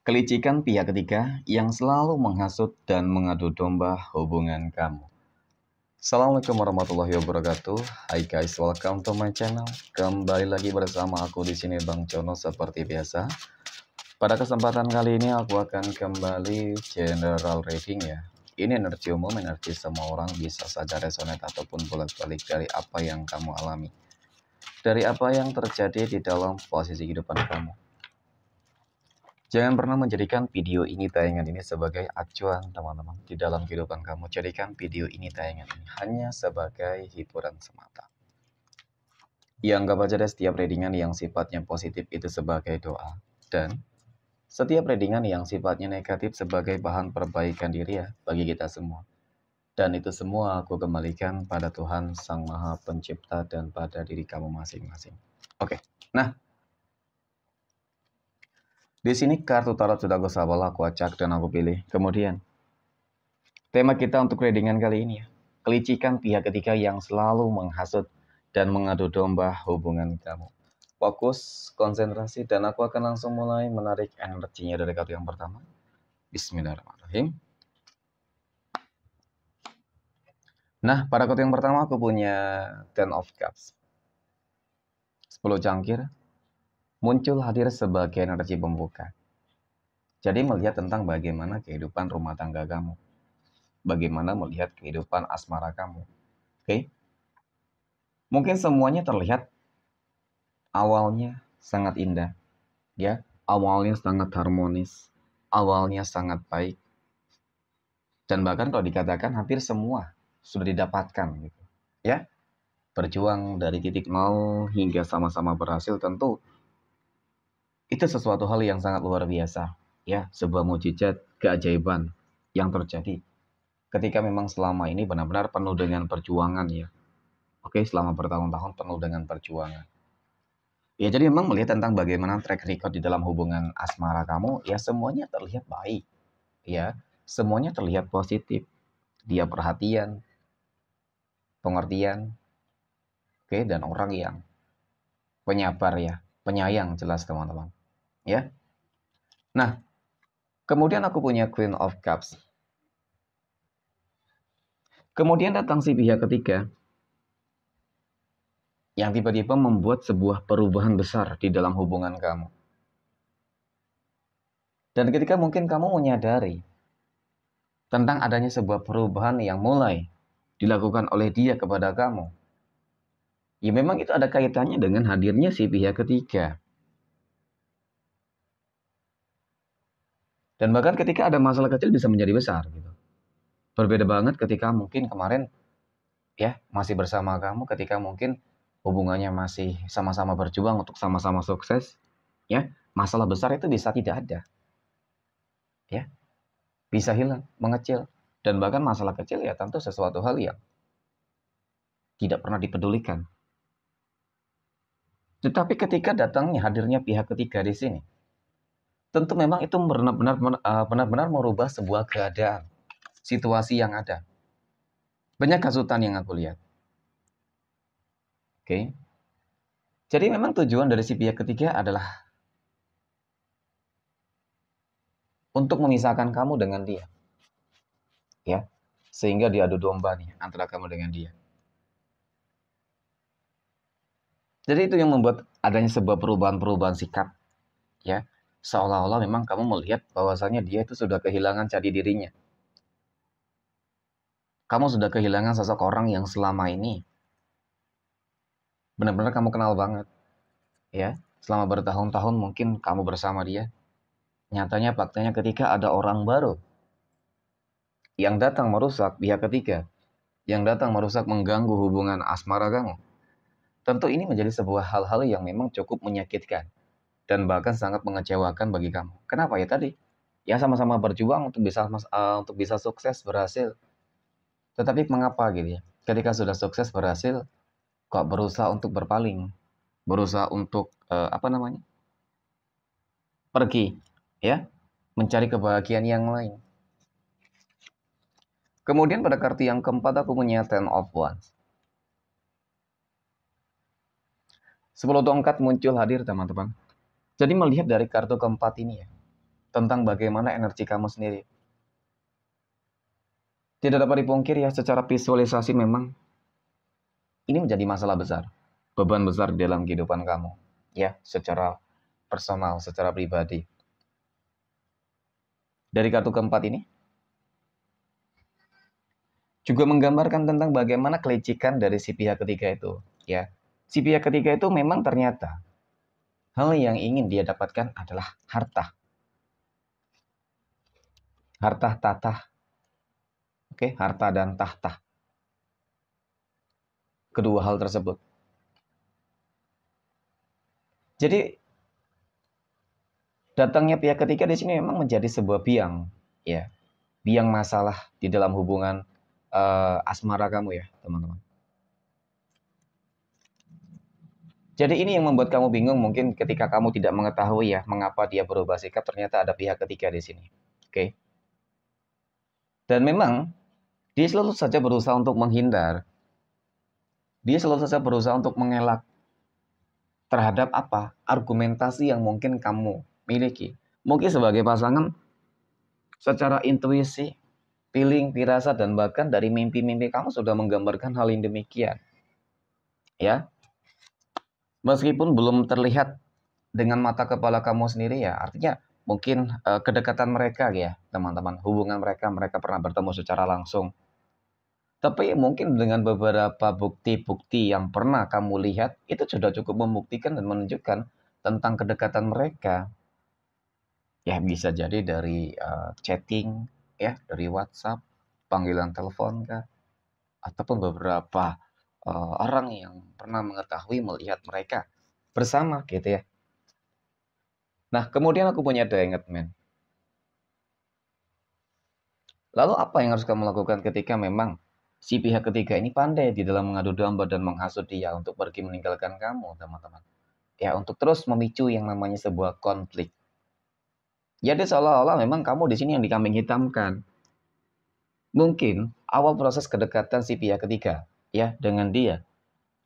Kelicikan pihak ketiga yang selalu menghasut dan mengadu domba hubungan kamu. Assalamualaikum warahmatullahi wabarakatuh. Hai guys, welcome to my channel. Kembali lagi bersama aku di sini Bang Jono seperti biasa. Pada kesempatan kali ini aku akan kembali general reading ya. Ini energi umum, energi semua orang, bisa saja resonate ataupun bolak-balik dari apa yang kamu alami. Dari apa yang terjadi di dalam posisi kehidupan kamu. Jangan pernah menjadikan video ini tayangan ini sebagai acuan teman-teman di dalam kehidupan kamu. Jadikan video ini tayangan ini hanya sebagai hiburan semata. Yang anggap aja deh setiap readingan yang sifatnya positif itu sebagai doa. Dan setiap readingan yang sifatnya negatif sebagai bahan perbaikan diri ya bagi kita semua. Dan itu semua aku kembalikan pada Tuhan Sang Maha Pencipta dan pada diri kamu masing-masing. Oke, nah di sini kartu tarot sudah aku sabal, aku acak dan aku pilih. Kemudian tema kita untuk readingan kali ini ya, kelicikan pihak ketiga yang selalu menghasut dan mengadu domba hubungan kamu. Fokus, konsentrasi, dan aku akan langsung mulai menarik energinya dari kartu yang pertama. Bismillahirrahmanirrahim. Nah, pada kartu yang pertama aku punya Ten of Cups. 10 cangkir muncul hadir sebagai energi pembuka. Jadi melihat tentang bagaimana kehidupan rumah tangga kamu. Bagaimana melihat kehidupan asmara kamu. Oke? Mungkin semuanya terlihat awalnya sangat indah, ya. Awalnya sangat harmonis, awalnya sangat baik. Dan bahkan kalau dikatakan hampir semua sudah didapatkan gitu. Ya. Berjuang dari titik nol hingga sama-sama berhasil, tentu itu sesuatu hal yang sangat luar biasa, ya, sebuah mukjizat, keajaiban yang terjadi ketika memang selama ini benar-benar penuh dengan perjuangan ya. Oke, selama bertahun-tahun penuh dengan perjuangan. Ya, jadi memang melihat tentang bagaimana track record di dalam hubungan asmara kamu, ya semuanya terlihat baik, ya. Semuanya terlihat positif. Dia perhatian, pengertian, oke, dan orang yang penyabar ya, penyayang jelas teman-teman, ya. Nah, kemudian aku punya Queen of Cups. Kemudian datang si pihak ketiga yang tiba-tiba membuat sebuah perubahan besar di dalam hubungan kamu. Dan ketika mungkin kamu menyadari tentang adanya sebuah perubahan yang mulai dilakukan oleh dia kepada kamu, ya memang itu ada kaitannya dengan hadirnya si pihak ketiga. Dan bahkan ketika ada masalah kecil bisa menjadi besar gitu. Berbeda banget ketika mungkin kemarin ya masih bersama kamu, ketika mungkin hubungannya masih sama-sama berjuang untuk sama-sama sukses, ya masalah besar itu bisa tidak ada, ya bisa hilang, mengecil, dan bahkan masalah kecil ya tentu sesuatu hal yang tidak pernah dipedulikan. Tetapi ketika datangnya hadirnya pihak ketiga di sini, tentu memang itu benar-benar merubah sebuah keadaan, situasi yang ada. Banyak hasutan yang aku lihat. Oke. Jadi memang tujuan dari si pihak ketiga adalah untuk memisahkan kamu dengan dia. Ya. Sehingga diadu domba nih antara kamu dengan dia. Jadi itu yang membuat adanya sebuah perubahan-perubahan sikap, ya. Seolah-olah memang kamu melihat bahwasanya dia itu sudah kehilangan jati dirinya. Kamu sudah kehilangan sosok orang yang selama ini benar-benar kamu kenal banget, ya. Selama bertahun-tahun mungkin kamu bersama dia. Nyatanya faktanya ketika ada orang baru yang datang merusak pihak ketiga, yang datang merusak mengganggu hubungan asmara kamu, tentu ini menjadi sebuah hal-hal yang memang cukup menyakitkan dan bahkan sangat mengecewakan bagi kamu. Kenapa ya tadi? Ya sama-sama berjuang untuk bisa sukses berhasil. Tetapi mengapa gitu ya? Ketika sudah sukses berhasil, kok berusaha untuk berpaling, berusaha untuk pergi, ya, mencari kebahagiaan yang lain. Kemudian pada kartu yang keempat aku punya Ten of Wands. 10 tongkat muncul hadir teman-teman. Jadi melihat dari kartu keempat ini ya, tentang bagaimana energi kamu sendiri. Tidak dapat dipungkiri ya, secara visualisasi memang ini menjadi masalah besar, beban besar di dalam kehidupan kamu, ya, secara personal, secara pribadi. Dari kartu keempat ini juga menggambarkan tentang bagaimana kelicikan dari si pihak ketiga itu, ya. Si pihak ketiga itu memang ternyata hal yang ingin dia dapatkan adalah harta. Harta tahta. Oke, harta dan tahta. Kedua hal tersebut. Jadi datangnya pihak ketiga di sini memang menjadi sebuah biang, ya. Biang masalah di dalam hubungan asmara kamu ya, teman-teman. Jadi ini yang membuat kamu bingung mungkin ketika kamu tidak mengetahui ya mengapa dia berubah sikap, ternyata ada pihak ketiga di sini. Oke. Dan memang dia selalu saja berusaha untuk menghindar. Dia selalu saja berusaha untuk mengelak terhadap apa? Argumentasi yang mungkin kamu miliki. Mungkin sebagai pasangan secara intuisi, feeling, firasat, dan bahkan dari mimpi-mimpi kamu sudah menggambarkan hal yang demikian. Ya, meskipun belum terlihat dengan mata kepala kamu sendiri ya, artinya mungkin kedekatan mereka ya, teman-teman, hubungan mereka pernah bertemu secara langsung. Tapi mungkin dengan beberapa bukti-bukti yang pernah kamu lihat, itu sudah cukup membuktikan dan menunjukkan tentang kedekatan mereka. Ya bisa jadi dari chatting, ya dari WhatsApp, panggilan telepon kah, ataupun beberapa orang yang pernah mengetahui melihat mereka bersama gitu ya. Nah kemudian aku punya diingat men. Lalu apa yang harus kamu lakukan ketika memang si pihak ketiga ini pandai di dalam mengadu domba dan menghasut dia untuk pergi meninggalkan kamu, teman-teman. Ya, untuk terus memicu yang namanya sebuah konflik. Jadi seolah-olah memang kamu di sini yang dikambing hitamkan. Mungkin awal proses kedekatan si pihak ketiga ya dengan dia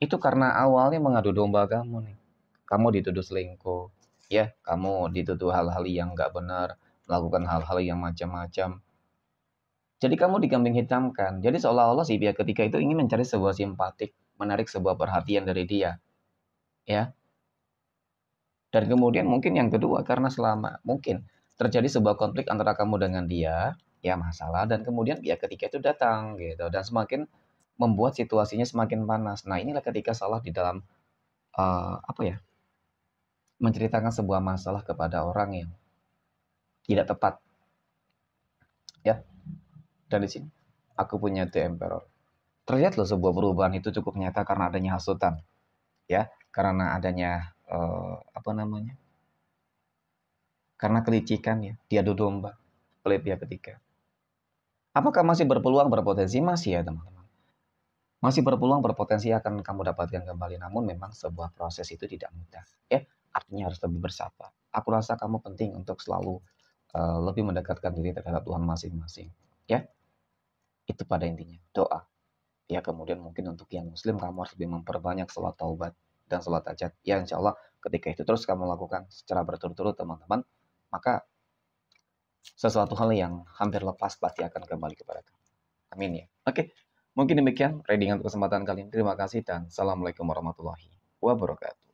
itu karena awalnya mengadu domba kamu nih. Kamu dituduh selingkuh, ya, kamu dituduh hal-hal yang nggak benar, melakukan hal-hal yang macam-macam. Jadi kamu dikambing hitamkan. Jadi seolah-olah si pihak ketiga itu ingin mencari sebuah simpatik, menarik sebuah perhatian dari dia, ya. Dan kemudian mungkin yang kedua karena selama mungkin terjadi sebuah konflik antara kamu dengan dia, ya masalah dan kemudian pihak ketiga itu datang gitu dan semakin membuat situasinya semakin panas. Nah, inilah ketika salah di dalam apa ya? Menceritakan sebuah masalah kepada orang yang tidak tepat, ya. Dan di sini aku punya The Emperor. Terlihat loh sebuah perubahan itu cukup nyata karena adanya hasutan, ya, karena adanya apa namanya? Karena kelicikan ya, diadu domba oleh pihak ketiga. Apakah masih berpeluang berpotensi? Masih ya teman-teman. Masih berpeluang berpotensi akan kamu dapatkan kembali. Namun memang sebuah proses itu tidak mudah. Ya, artinya harus lebih bersabar. Aku rasa kamu penting untuk selalu lebih mendekatkan diri terhadap Tuhan masing-masing. Ya, itu pada intinya. Doa. Ya, kemudian mungkin untuk yang muslim kamu harus lebih memperbanyak salat taubat dan salat hajat. Ya, insya Allah ketika itu terus kamu lakukan secara berturut-turut teman-teman, maka sesuatu hal yang hampir lepas pasti akan kembali kepada kamu. Amin ya. Oke, mungkin demikian readingan untuk kesempatan kali ini. Terima kasih dan assalamualaikum warahmatullahi wabarakatuh.